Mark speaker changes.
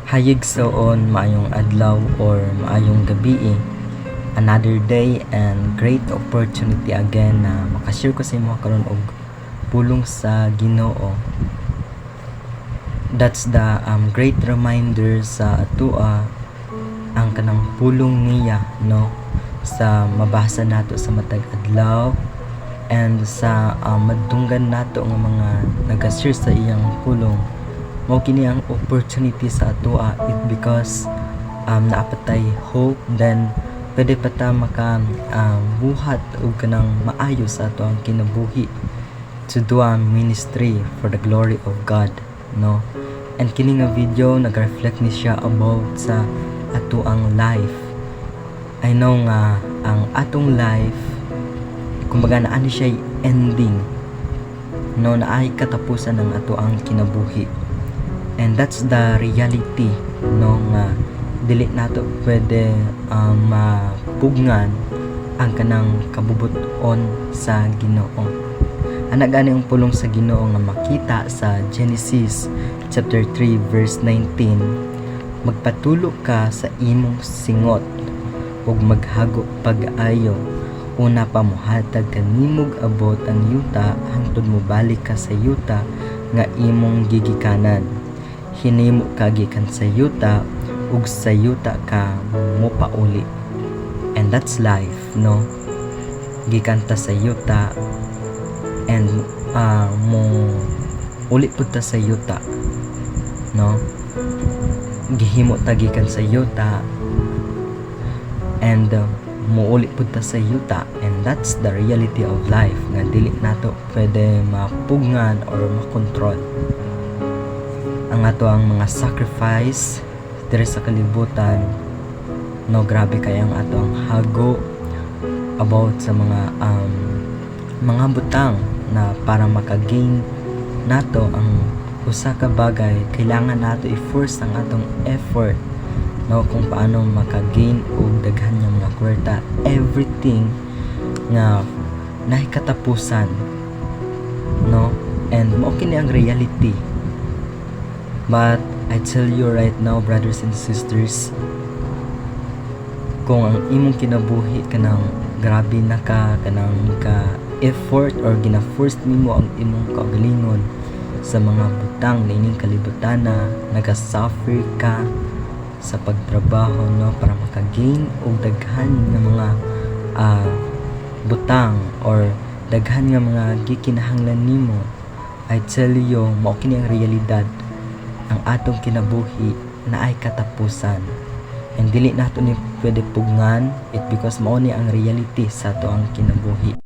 Speaker 1: Hayig soon, maayong adlaw or maayong gabi. Another day and great opportunity again na makashare ko sa imo karon og pulong sa Ginoo. That's the great reminder sa atoa ang kanang pulong niya, no, sa mabasa nato sa matag adlaw and sa madunggan nato nga mga nagashare sa iyang pulong. Mao kini ang opportunity sa atoa it because naapatay hope, then pwede pa ta maka buhat og kanang maayo sa ato ang kinabuhi to do a ministry for the glory of God, no. And kini nga video nag-reflect ni siya about sa ato ang life. I know nga ang atong life kumbaga naa ni siya ending, no, naay katapusan ng ato ang kinabuhi. And that's the reality, no, nga dili nato pwede mapugngan ang kanang kabubuton sa Ginoo. Ana gani ang pulong sa Ginoo nga makita sa Genesis chapter 3 verse 19. Magpatulo ka sa imong singot ug maghago pag-ayo. Una pa mohatag kanimog abot ang yuta hangtod mobalik ka sa yuta nga imong gigikanan. Hinimo ka gikan sa yuta ug sa yuta ka mopauli. And that's life, no. Gikan ta sa yuta and mo uli pud ta sa yuta, no. Gihimo ta gikan sa yuta and muuli pud ta sa yuta, and that's the reality of life nga dili nato pwede mapugngan or makontrol ang ato ang mga sacrifice diri sa kalibutan, no. Grabe kay ang ato ang hago about sa mga butang na para maka-gain nato ang usa ka bagay. Kailangan nato i-force ang atong effort, no, kung paano maka-gain og daghan nga mga kwarta, everything nga naay katapusan, no. And mao kini ang reality. But I tell you right now, brothers and sisters, kung ang imong kinabuhi kanang grabe na ka kanang ka effort or gina-force nimo ang imong kaugalingon sa mga butang na ining kalibutan na naga-suffer ka sa pagtrabaho, no, para maka-gain og daghan nga mga butang or daghan nga mga gikinahanglan nimo, I tell you, mao kini ang realidad. Ang atong kinabuhi na ay katapusan, and dili nato ni pwede pugngan it because mao ni ang reality sa ato ang kinabuhi.